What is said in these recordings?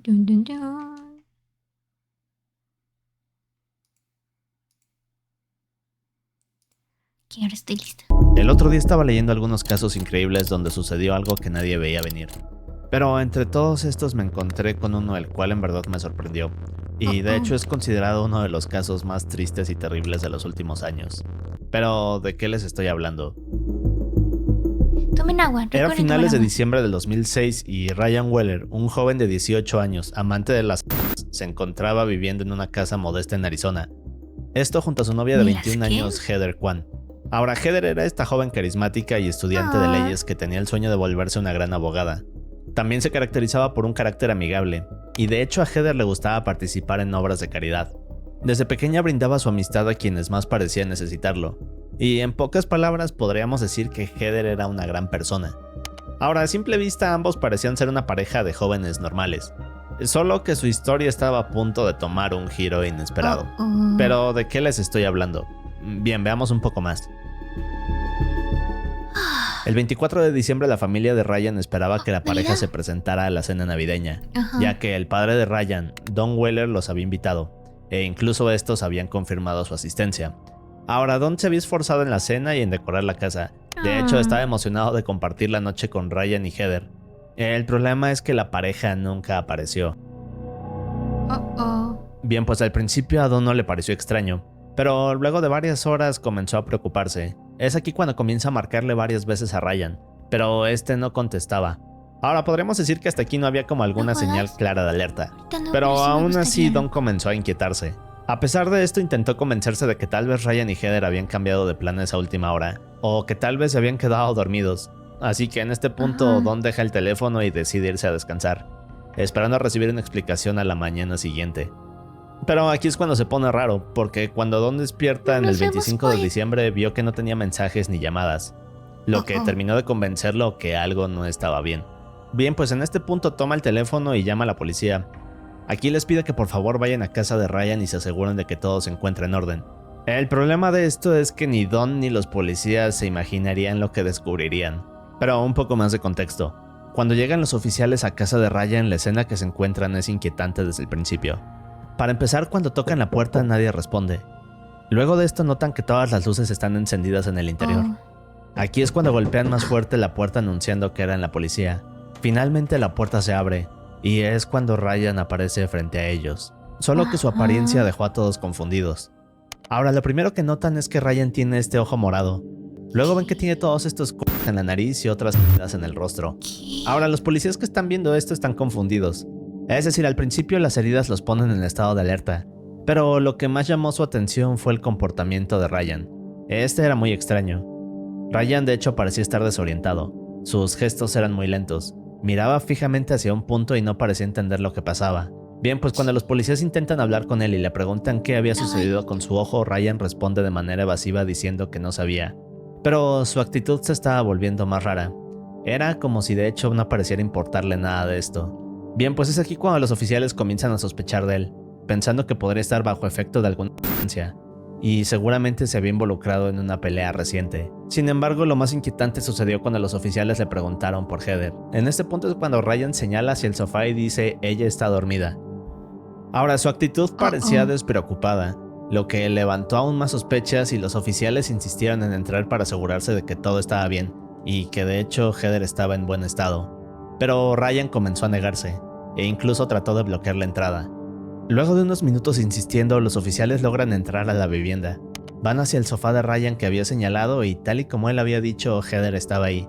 Dun, dun, dun. Que ahora estoy lista. El otro día estaba leyendo algunos casos increíbles donde sucedió algo que nadie veía venir. Pero entre todos estos me encontré con uno el cual en verdad me sorprendió. Y de hecho es considerado uno de los casos más tristes y terribles de los últimos años. Pero, ¿de qué les estoy hablando? Tomen agua. Era Recuerden finales de tomar agua. diciembre del 2006 y Ryan Weller, un joven de 18 años, amante de las se encontraba viviendo en una casa modesta en Arizona. Esto junto a su novia de ¿De las 21 qué? años, Heather Kwan. Ahora, Heather era esta joven carismática y estudiante de leyes que tenía el sueño de volverse una gran abogada. También se caracterizaba por un carácter amigable, y de hecho a Heather le gustaba participar en obras de caridad. Desde pequeña brindaba su amistad a quienes más parecían necesitarlo, y en pocas palabras podríamos decir que Heather era una gran persona. Ahora, a simple vista ambos parecían ser una pareja de jóvenes normales, solo que su historia estaba a punto de tomar un giro inesperado. Pero, ¿de qué les estoy hablando? Bien, veamos un poco más. El 24 de diciembre la familia de Ryan esperaba que la pareja se presentara a la cena navideña, ya que el padre de Ryan, Don Weller, los había invitado, e incluso estos habían confirmado su asistencia. Ahora, Don se había esforzado en la cena y en decorar la casa. De hecho, estaba emocionado de compartir la noche con Ryan y Heather. El problema es que la pareja nunca apareció. Bien, pues al principio a Don no le pareció extraño, pero luego de varias horas comenzó a preocuparse. Es aquí cuando comienza a marcarle varias veces a Ryan, pero este no contestaba. Ahora podríamos decir que hasta aquí no había como alguna señal clara de alerta, pero aún así Don comenzó a inquietarse. A pesar de esto intentó convencerse de que tal vez Ryan y Heather habían cambiado de planes a última hora, o que tal vez se habían quedado dormidos. Así que en este punto Don deja el teléfono y decide irse a descansar, esperando a recibir una explicación a la mañana siguiente. Pero aquí es cuando se pone raro, porque cuando Don despierta en el 25 de diciembre vio que no tenía mensajes ni llamadas, lo que terminó de convencerlo que algo no estaba bien. Bien, pues en este punto toma el teléfono y llama a la policía. Aquí les pide que por favor vayan a casa de Ryan y se aseguren de que todo se encuentre en orden. El problema de esto es que ni Don ni los policías se imaginarían lo que descubrirían. Pero un poco más de contexto. Cuando llegan los oficiales a casa de Ryan, la escena que se encuentran es inquietante desde el principio. Para empezar, cuando tocan la puerta nadie responde. Luego de esto notan que todas las luces están encendidas en el interior. Aquí es cuando golpean más fuerte la puerta anunciando que eran la policía. Finalmente la puerta se abre y es cuando Ryan aparece frente a ellos. Solo que su apariencia dejó a todos confundidos. Ahora lo primero que notan es que Ryan tiene este ojo morado. Luego ven que tiene todos estos cortes en la nariz y otras heridas en el rostro. Ahora los policías que están viendo esto están confundidos. Es decir, al principio las heridas los ponen en estado de alerta, pero lo que más llamó su atención fue el comportamiento de Ryan. Este era muy extraño. Ryan de hecho parecía estar desorientado, sus gestos eran muy lentos, miraba fijamente hacia un punto y no parecía entender lo que pasaba. Bien, pues cuando los policías intentan hablar con él y le preguntan qué había sucedido con su ojo, Ryan responde de manera evasiva diciendo que no sabía. Pero su actitud se estaba volviendo más rara. Era como si de hecho no pareciera importarle nada de esto. Bien, pues es aquí cuando los oficiales comienzan a sospechar de él, pensando que podría estar bajo efecto de alguna sustancia, y seguramente se había involucrado en una pelea reciente. Sin embargo, lo más inquietante sucedió cuando los oficiales le preguntaron por Heather. En este punto es cuando Ryan señala hacia el sofá y dice ella está dormida. Ahora, su actitud parecía despreocupada, lo que levantó aún más sospechas y los oficiales insistieron en entrar para asegurarse de que todo estaba bien, y que de hecho Heather estaba en buen estado. Pero Ryan comenzó a negarse, e incluso trató de bloquear la entrada. Luego de unos minutos insistiendo, los oficiales logran entrar a la vivienda. Van hacia el sofá de Ryan que había señalado y tal y como él había dicho, Heather estaba ahí.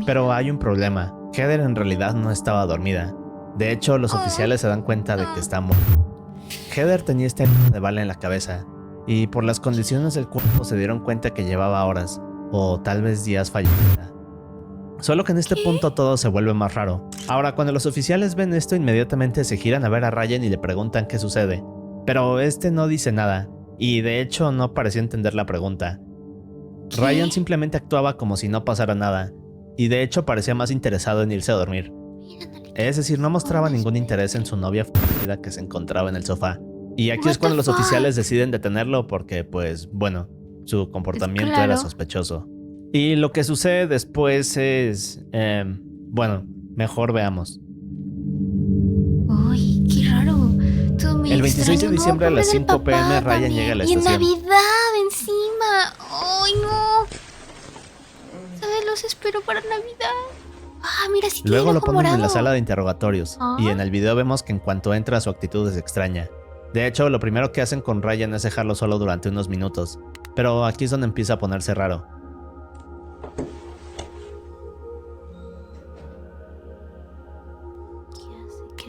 Pero hay un problema, Heather en realidad no estaba dormida. De hecho, los oficiales se dan cuenta de que está muerta. Heather tenía este de bala en la cabeza, y por las condiciones del cuerpo se dieron cuenta que llevaba horas, o tal vez días fallecida. Solo que en este punto todo se vuelve más raro. Ahora, cuando los oficiales ven esto, inmediatamente se giran a ver a Ryan y le preguntan qué sucede. Pero este no dice nada, y de hecho no pareció entender la pregunta. Ryan simplemente actuaba como si no pasara nada, y de hecho parecía más interesado en irse a dormir. Es decir, no mostraba ningún interés en su novia fallecida que se encontraba en el sofá. Y aquí es cuando los oficiales deciden detenerlo porque, pues, bueno, su comportamiento era sospechoso. Y lo que sucede después es... bueno, mejor veamos. El 26 de extraño, diciembre a pobre las del 5 p.m. papá Ryan también. llega a la Y en estación. Navidad encima. Ay, no. ¿Sabes? Los espero para Navidad. Ah, mira, sí tiene Luego el lo ojo ponen en la morado. sala de interrogatorios, y Ah. en el video vemos que en cuanto entra su actitud es extraña. De hecho, lo primero que hacen con Ryan es dejarlo solo durante unos minutos, pero aquí es donde empieza a ponerse raro.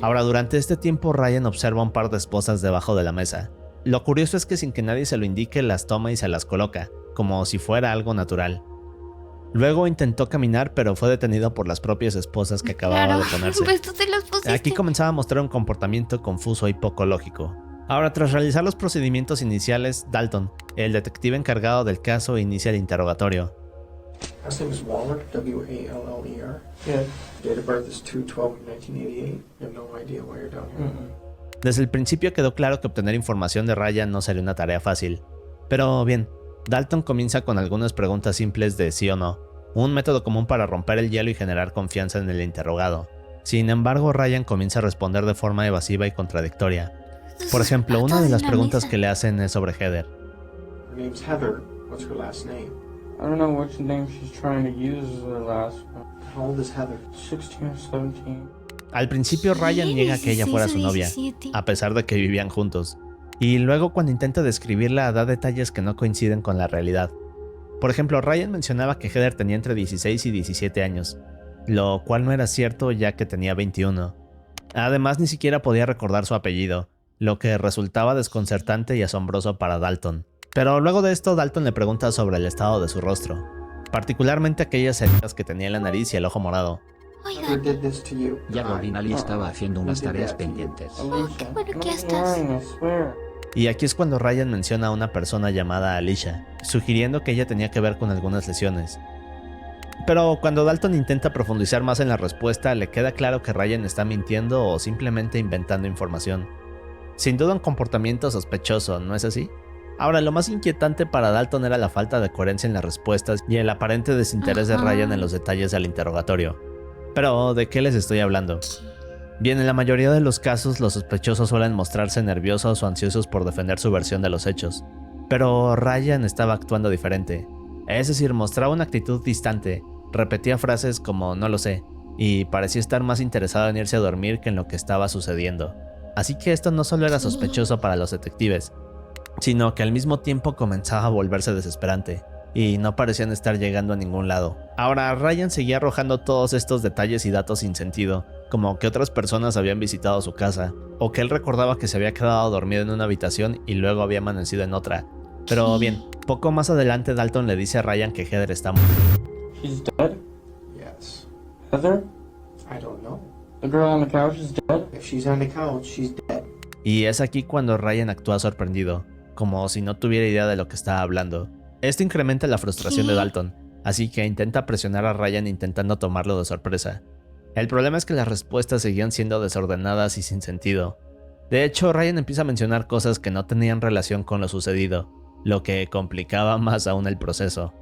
Ahora, durante este tiempo Ryan observa un par de esposas debajo de la mesa. Lo curioso es que sin que nadie se lo indique las toma y se las coloca, como si fuera algo natural. Luego intentó caminar, pero fue detenido por las propias esposas que acababa Claro, de ponerse. pues tú te los pusiste. Aquí comenzaba a mostrar un comportamiento confuso y poco lógico. Ahora, tras realizar los procedimientos iniciales, Dalton, el detective encargado del caso, inicia el interrogatorio. Last name is Waller, W-A-L-L-E-R. Yeah. Date of birth is 2/12/1988. You have no idea why you're down here. Desde el principio quedó claro que obtener información de Ryan no sería una tarea fácil. Pero bien, Dalton comienza con algunas preguntas simples de sí o no, un método común para romper el hielo y generar confianza en el interrogado. Sin embargo, Ryan comienza a responder de forma evasiva y contradictoria. Por ejemplo, una de las preguntas que le hacen es sobre Heather. Her name's Heather. What's her last name? I don't know which name she's trying to use as her last one. How old is Heather? 16 or 17. Al principio Ryan niega que ella fuera su novia, a pesar de que vivían juntos. Y luego cuando intenta describirla da detalles que no coinciden con la realidad. Por ejemplo, Ryan mencionaba que Heather tenía entre 16 y 17 años, lo cual no era cierto ya que tenía 21. Además, ni siquiera podía recordar su apellido, lo que resultaba desconcertante y asombroso para Dalton. Pero luego de esto, Dalton le pregunta sobre el estado de su rostro, particularmente aquellas heridas que tenía en la nariz y el ojo morado. Heather Oigan, did this to you. Ya Gordinali estaba haciendo unas tareas pendientes. Alicia. bueno, ¿qué No, estás? Ryan, I swear. Y aquí es cuando Ryan menciona a una persona llamada Alicia, sugiriendo que ella tenía que ver con algunas lesiones. Pero cuando Dalton intenta profundizar más en la respuesta, le queda claro que Ryan está mintiendo o simplemente inventando información. Sin duda un comportamiento sospechoso, ¿no es así? Ahora, lo más inquietante para Dalton era la falta de coherencia en las respuestas y el aparente desinterés de Ryan en los detalles del interrogatorio. Pero, ¿de qué les estoy hablando? Bien, en la mayoría de los casos los sospechosos suelen mostrarse nerviosos o ansiosos por defender su versión de los hechos. Pero Ryan estaba actuando diferente. Es decir, mostraba una actitud distante, repetía frases como no lo sé, y parecía estar más interesado en irse a dormir que en lo que estaba sucediendo. Así que esto no solo era sospechoso para los detectives, sino que al mismo tiempo comenzaba a volverse desesperante, y no parecían estar llegando a ningún lado. Ahora, Ryan seguía arrojando todos estos detalles y datos sin sentido, como que otras personas habían visitado su casa, o que él recordaba que se había quedado dormido en una habitación y luego había amanecido en otra. Pero bien, poco más adelante Dalton le dice a Ryan que Heather está muerta. She's dead? Yes. Heather? I don't know. The girl on the couch is dead? If she's on the couch, she's dead. Y es aquí cuando Ryan actúa sorprendido, como si no tuviera idea de lo que estaba hablando. Esto incrementa la frustración de Dalton, así que intenta presionar a Ryan intentando tomarlo de sorpresa. El problema es que las respuestas seguían siendo desordenadas y sin sentido. De hecho, Ryan empieza a mencionar cosas que no tenían relación con lo sucedido, lo que complicaba más aún el proceso.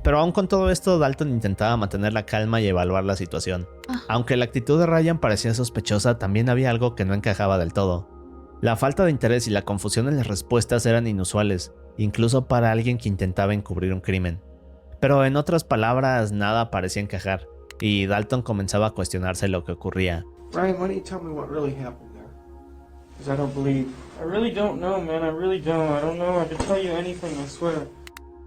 Pero aún con todo esto, Dalton intentaba mantener la calma y evaluar la situación. Aunque la actitud de Ryan parecía sospechosa, también había algo que no encajaba del todo. La falta de interés y la confusión en las respuestas eran inusuales, incluso para alguien que intentaba encubrir un crimen. Pero en otras palabras, nada parecía encajar, y Dalton comenzaba a cuestionarse lo que ocurría. Ryan, why don't you tell me what really happened there? Because I don't believe. I really don't know, man. I really don't. I don't know. I could tell you anything, I swear.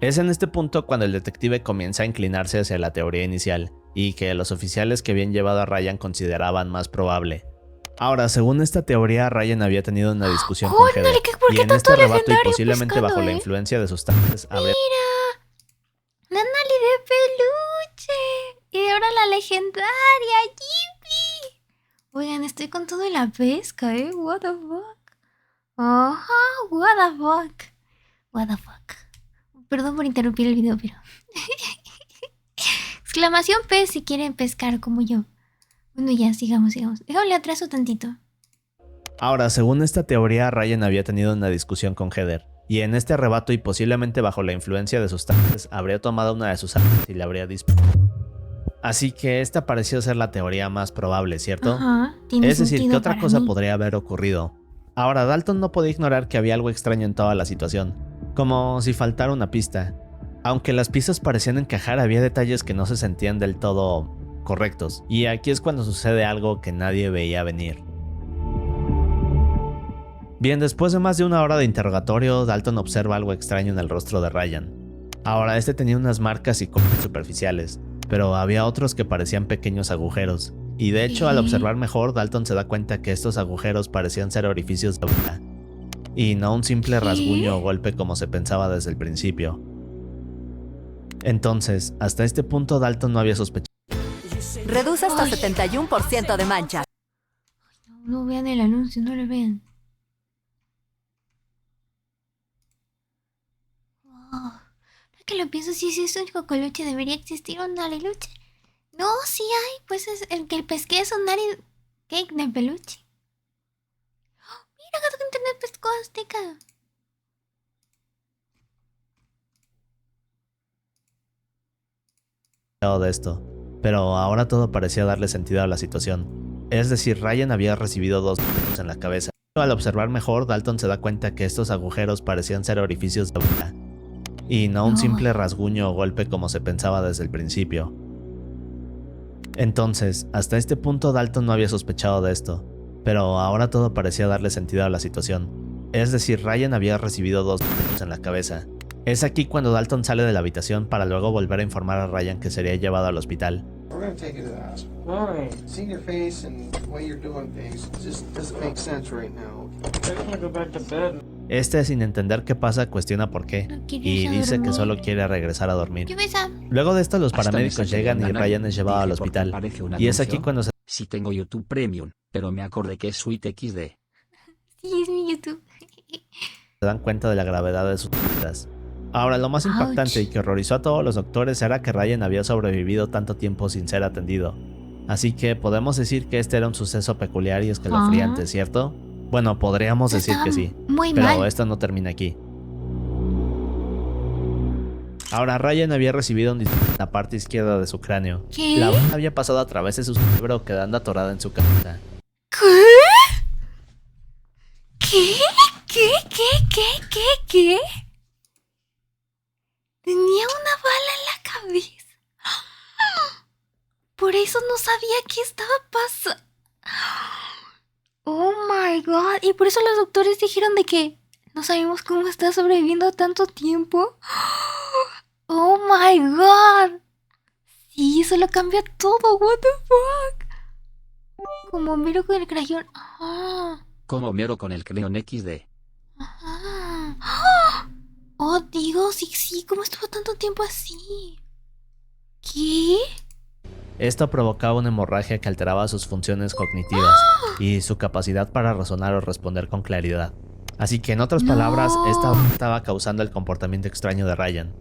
Es en este punto cuando el detective comienza a inclinarse hacia la teoría inicial, y que los oficiales que habían llevado a Ryan consideraban más probable. Ahora, según esta teoría, Ryan había tenido una discusión con Heather, ¿por y qué en tanto este arrebato y legendario posiblemente buscando, bajo la influencia de sustancias habría... Mira, la Nali de peluche. Y ahora la legendaria, Yippee. Oigan, estoy con todo en la pesca, what the fuck. Ajá, what the fuck. What the fuck. Perdón por interrumpir el video, pero... Exclamación pez si quieren pescar como yo. Bueno, ya, sigamos. Déjame atraso tantito. Ahora, según esta teoría, Ryan había tenido una discusión con Heather, y en este arrebato y posiblemente bajo la influencia de sustancias, habría tomado una de sus armas y le habría disparado. Así que esta pareció ser la teoría más probable, ¿cierto? Ajá, tiene Es decir, ¿qué sentido otra para cosa mí. podría haber ocurrido? Ahora, Dalton no podía ignorar que había algo extraño en toda la situación, como si faltara una pista. Aunque las pistas parecían encajar, había detalles que no se sentían del todo correctos, y aquí es cuando sucede algo que nadie veía venir. Bien, después de más de una hora de interrogatorio, Dalton observa algo extraño en el rostro de Ryan. Ahora, este tenía unas marcas y cortes superficiales, pero había otros que parecían pequeños agujeros, y de hecho al observar mejor, Dalton se da cuenta que estos agujeros parecían ser orificios de bala, y no un simple rasguño o golpe como se pensaba desde el principio. Entonces, hasta este punto Dalton no había sospechado. Reduce hasta 71% de mancha. No vean el anuncio, no lo vean. Ahora que lo pienso, si es un cocoluche, debería existir un nariluche. No, sí hay, pues es el que el pesqué es un nari cake de peluche. ¡Oh! Mira, gato que internet pescó azteca. De esto, pero ahora todo parecía darle sentido a la situación. Es decir, Ryan había recibido 2 golpes en la cabeza. Al observar mejor, Dalton se da cuenta que estos agujeros parecían ser orificios de bala, y no un simple rasguño o golpe como se pensaba desde el principio. Entonces, hasta este punto Dalton no había sospechado de esto, pero ahora todo parecía darle sentido a la situación. Es decir, Ryan había recibido 2 golpes en la cabeza. Es aquí cuando Dalton sale de la habitación para luego volver a informar a Ryan que sería llevado al hospital. We're gonna take you to the hospital. Why? Seeing your face and the way you're doing things just doesn't make sense right now. I just wanna go back to bed. Este, sin entender qué pasa, cuestiona por qué, No quiere y irse a dice que dormir. solo quiere regresar a dormir. ¿Qué pasa? Luego de esto los Hasta me paramédicos saqué llegan de y la Ryan nariz. es llevado al Dije, porque hospital, parece un y es aquí anuncio. cuando se Sí tengo YouTube Premium, pero me acordé que es Sweet XD. Sí, es mi YouTube. dan cuenta de la gravedad de sus heridas. Ahora, lo más Ouch. impactante y que horrorizó a todos los doctores era que Ryan había sobrevivido tanto tiempo sin ser atendido. Así que podemos decir que este era un suceso peculiar y escalofriante, ¿cierto? Bueno, podríamos decir que sí, Muy pero mal. esto no termina aquí. Ahora, Ryan había recibido un disparo en la parte izquierda de su cráneo. ¿Qué? La bala había pasado a través de su cerebro, quedando atorada en su cabeza. ¿Qué? ¿Qué? ¿Qué? Tenía una bala en la cabeza. Por eso no sabía qué estaba pasando. Oh my god. Y por eso los doctores dijeron de que no sabemos cómo está sobreviviendo tanto tiempo. Oh my god. Sí, eso lo cambia todo. What the fuck. Como miro con el crayón. Como Mero con el Creon XD. Oh, digo, sí, ¿cómo estuvo tanto tiempo así? ¿Qué? Esto provocaba una hemorragia que alteraba sus funciones cognitivas y su capacidad para razonar o responder con claridad. Así que en otras palabras, esta estaba causando el comportamiento extraño de Ryan.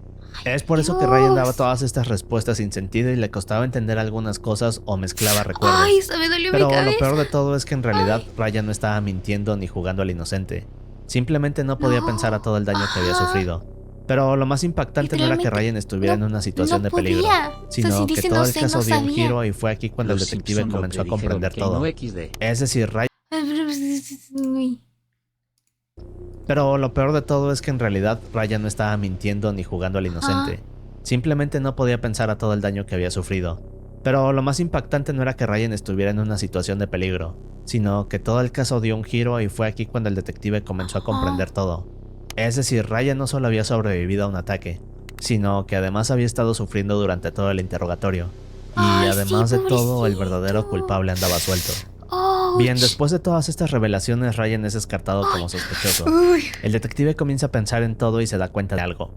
Es por eso que Ryan daba todas estas respuestas sin sentido y le costaba entender algunas cosas o mezclaba recuerdos. Ay, se me dolió Pero mi cabeza. lo peor de todo es que en realidad Ryan no estaba mintiendo ni jugando al inocente. Simplemente no podía pensar a todo el daño que había sufrido. Pero lo más impactante no era que Literalmente, Ryan estuviera en una situación no de peligro, podía. O sea, sino si que dice todo no el sé, caso no dio un sabía. giro y fue aquí cuando el Los detective Simpson lo comenzó a predijeron comprender que todo. no XD. Es decir, Ryan... Uy. Pero lo peor de todo es que en realidad Ryan no estaba mintiendo ni jugando al inocente. Simplemente no podía pensar a todo el daño que había sufrido. Pero lo más impactante no era que Ryan estuviera en una situación de peligro, sino que todo el caso dio un giro y fue aquí cuando el detective comenzó a comprender todo. Es decir, Ryan no solo había sobrevivido a un ataque, sino que además había estado sufriendo durante todo el interrogatorio. Y Ay, además sí, de todo, el verdadero pobrecito. culpable andaba suelto. Ouch. Bien, después de todas estas revelaciones, Ryan es descartado como sospechoso. Uy. El detective comienza a pensar en todo y se da cuenta de algo.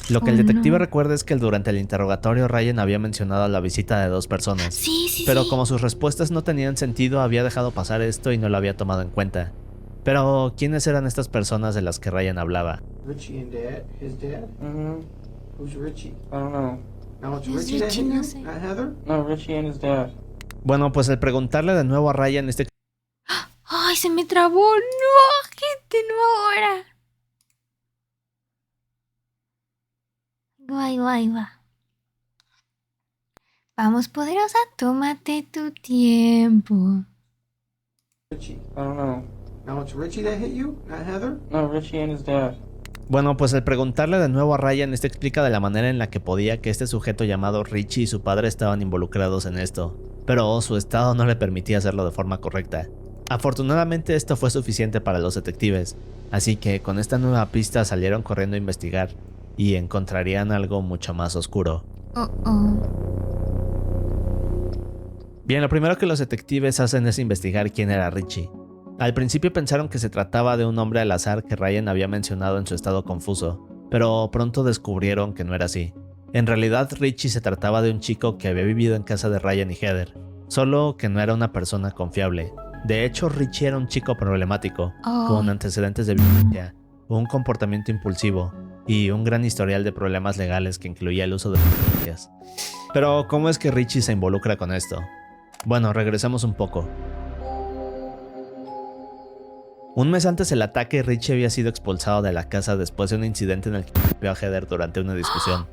Lo que el Oh, detective no. recuerda es que durante el interrogatorio Ryan había mencionado la visita de 2 personas. Sí. Pero como sus respuestas no tenían sentido, había dejado pasar esto y no lo había tomado en cuenta. Pero, ¿quiénes eran estas personas de las que Ryan hablaba? Richie and Dad, his dad. Mm-hmm. Who's Richie? I don't know. Now it's Who's Richie that Richie? hit No you, sé. not Heather. No, Richie and his dad. Bueno, pues al preguntarle de nuevo a Ryan Ay, se me trabó. No, gente, no ahora. Ahí va. Vamos, poderosa, tómate tu tiempo. Richie? I don't know. Now it's Richie that hit you, not Heather? No, Richie and his dad. Bueno, pues al preguntarle de nuevo a Ryan, este explica de la manera en la que podía que este sujeto llamado Richie y su padre estaban involucrados en esto, pero su estado no le permitía hacerlo de forma correcta. Afortunadamente esto fue suficiente para los detectives, así que con esta nueva pista salieron corriendo a investigar y encontrarían algo mucho más oscuro. Bien, lo primero que los detectives hacen es investigar quién era Richie. Al principio pensaron que se trataba de un hombre al azar que Ryan había mencionado en su estado confuso, pero pronto descubrieron que no era así. En realidad Richie se trataba de un chico que había vivido en casa de Ryan y Heather, solo que no era una persona confiable. De hecho, Richie era un chico problemático, con antecedentes de violencia, un comportamiento impulsivo y un gran historial de problemas legales que incluía el uso de sustancias. Pero, ¿cómo es que Richie se involucra con esto? Bueno, regresemos un poco. Un mes antes del ataque, Richie había sido expulsado de la casa después de un incidente en el que golpeó a Heather durante una discusión.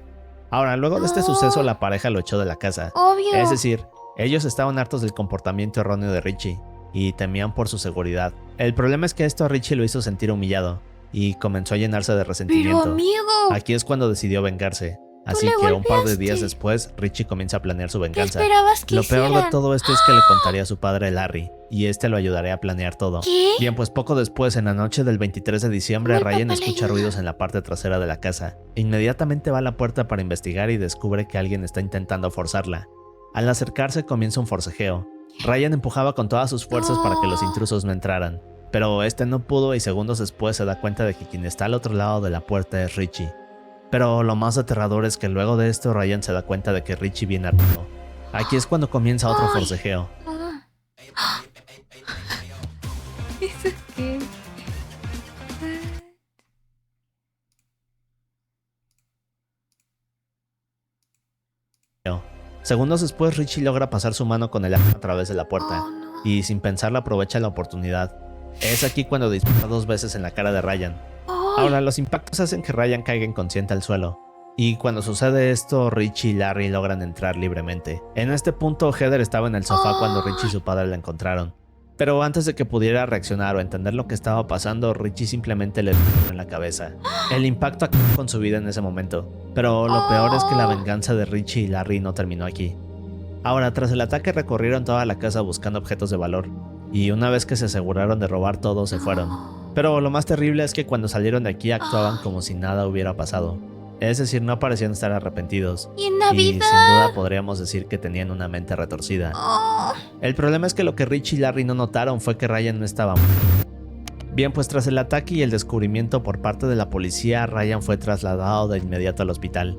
Ahora, luego de este suceso, la pareja lo echó de la casa. Obvio. Es decir, ellos estaban hartos del comportamiento erróneo de Richie y temían por su seguridad. El problema es que esto a Richie lo hizo sentir humillado y comenzó a llenarse de Pero resentimiento. amigo, Aquí es cuando decidió vengarse. Así le que un par de golpeaste. días después, Richie comienza a planear su ¿qué venganza. esperabas que Lo peor de hiciera? todo esto es que le contaría a su padre Larry, y este lo ayudaría a planear todo. ¿Qué? Bien, pues poco después, en la noche del 23 de diciembre, Ay, Ryan papá, le escucha ayuda. ruidos en la parte trasera de la casa. Inmediatamente va a la puerta para investigar y descubre que alguien está intentando forzarla. Al acercarse comienza un forcejeo. Ryan empujaba con todas sus fuerzas para que los intrusos no entraran, pero este no pudo y segundos después se da cuenta de que quien está al otro lado de la puerta es Richie. Pero lo más aterrador es que luego de esto Ryan se da cuenta de que Richie viene armado. Aquí es cuando comienza otro Ay. forcejeo. ¿Eso qué? Segundos después Richie logra pasar su mano con el arma a través de la puerta Oh, no. y sin pensarlo aprovecha la oportunidad. Es aquí cuando dispara 2 veces en la cara de Ryan. Ay, Ahora los impactos hacen que Ryan caiga inconsciente al suelo. Y cuando sucede esto, Richie y Larry logran entrar libremente. En este punto, Heather estaba en el sofá cuando Richie y su padre la encontraron. Pero antes de que pudiera reaccionar o entender lo que estaba pasando, Richie simplemente le disparó en la cabeza. El impacto acabó con su vida en ese momento. Pero lo peor es que la venganza de Richie y Larry no terminó aquí. Ahora, tras el ataque recorrieron toda la casa buscando objetos de valor. Y una vez que se aseguraron de robar todo, se fueron. Pero lo más terrible es que cuando salieron de aquí actuaban como si nada hubiera pasado. Es decir, no parecían estar arrepentidos. y en Y sin Navidad. duda podríamos decir que tenían una mente retorcida. Oh, El problema es que lo que Richie y Larry no notaron fue que Ryan no estaba muerto. Bien, pues tras el ataque y el descubrimiento por parte de la policía, Ryan fue trasladado de inmediato al hospital.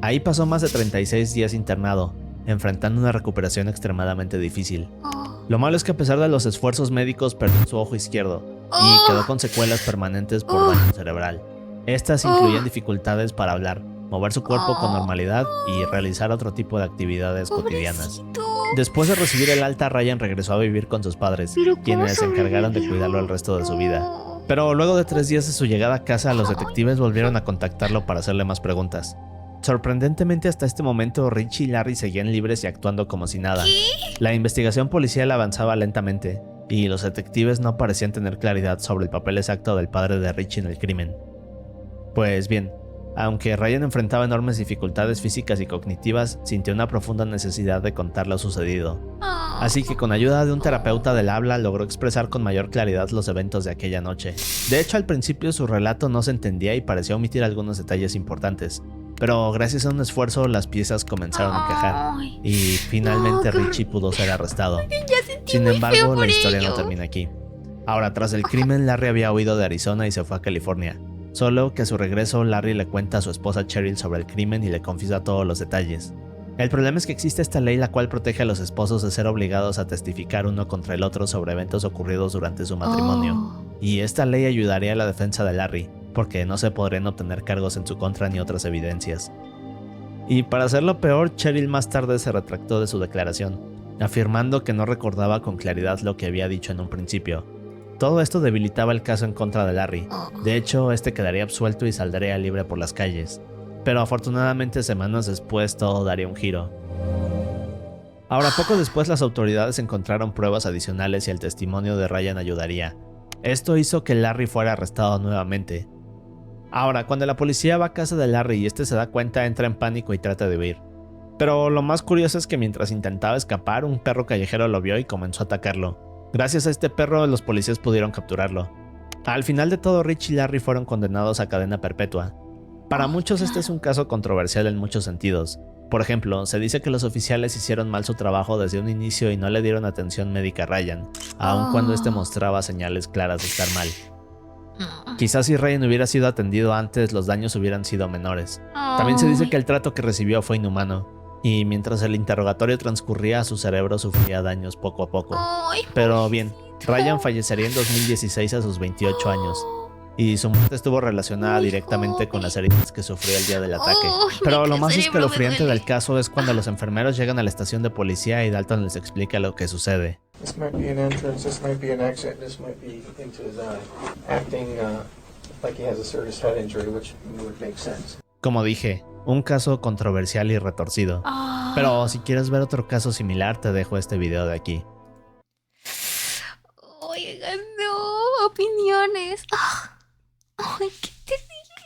Ahí pasó más de 36 días internado, enfrentando una recuperación extremadamente difícil. oh, Lo malo es que a pesar de los esfuerzos médicos perdió su ojo izquierdo y quedó con secuelas permanentes por daño cerebral. Estas incluían dificultades para hablar, mover su cuerpo con normalidad y realizar otro tipo de actividades cotidianas. pobrecito. Después de recibir el alta, Ryan regresó a vivir con sus padres, Pero ¿cómo quienes se encargaron de sobrevivió? cuidarlo el resto de su vida. Pero luego de 3 días de su llegada a casa, los detectives volvieron a contactarlo para hacerle más preguntas. Sorprendentemente, hasta este momento, Richie y Larry seguían libres y actuando como si nada. La investigación policial avanzaba lentamente, y los detectives no parecían tener claridad sobre el papel exacto del padre de Richie en el crimen. Pues bien, aunque Ryan enfrentaba enormes dificultades físicas y cognitivas, sintió una profunda necesidad de contar lo sucedido. Oh, Así que con ayuda de un terapeuta del habla logró expresar con mayor claridad los eventos de aquella noche. De hecho, al principio su relato no se entendía y parecía omitir algunos detalles importantes, pero gracias a un esfuerzo las piezas comenzaron a encajar ay, y finalmente No, qué- Richie pudo ser arrestado. ya sentí Sin muy embargo, feo la por historia no ello. termina aquí. Ahora, tras el crimen, Larry había huido de Arizona y se fue a California. Solo que a su regreso, Larry le cuenta a su esposa Cheryl sobre el crimen y le confiesa todos los detalles. El problema es que existe esta ley la cual protege a los esposos de ser obligados a testificar uno contra el otro sobre eventos ocurridos durante su matrimonio. Oh, Y esta ley ayudaría a la defensa de Larry, porque no se podrían obtener cargos en su contra ni otras evidencias. Y para hacerlo peor, Cheryl más tarde se retractó de su declaración, afirmando que no recordaba con claridad lo que había dicho en un principio. Todo esto debilitaba el caso en contra de Larry. De hecho, este quedaría absuelto y saldría libre por las calles. Pero afortunadamente, semanas después todo daría un giro. Ahora, poco después las autoridades encontraron pruebas adicionales y el testimonio de Ryan ayudaría. Esto hizo que Larry fuera arrestado nuevamente. Ahora, cuando la policía va a casa de Larry y este se da cuenta, entra en pánico y trata de huir. Pero lo más curioso es que mientras intentaba escapar, un perro callejero lo vio y comenzó a atacarlo. Gracias a este perro, los policías pudieron capturarlo. Al final de todo, Rich y Larry fueron condenados a cadena perpetua. Para muchos este es un caso controversial en muchos sentidos. Por ejemplo, se dice que los oficiales hicieron mal su trabajo desde un inicio y no le dieron atención médica a Ryan, aun cuando este mostraba señales claras de estar mal. Quizás si Ryan hubiera sido atendido antes, los daños hubieran sido menores. También se dice que el trato que recibió fue inhumano, y mientras el interrogatorio transcurría, su cerebro sufría daños poco a poco. Pero bien, Ryan fallecería en 2016 a sus 28 años. Y su muerte estuvo relacionada directamente con las heridas que sufrió el día del ataque. Pero lo más escalofriante del caso es cuando los enfermeros llegan a la estación de policía y Dalton les explica lo que sucede. This might be an entrance, this might be an exit, this might be into his eye. Acting like he has a serious head injury, which would make sense. Como dije, un caso controversial y retorcido. Pero si quieres ver otro caso similar, te dejo este video de aquí. Oigan, no, opiniones. Ay, qué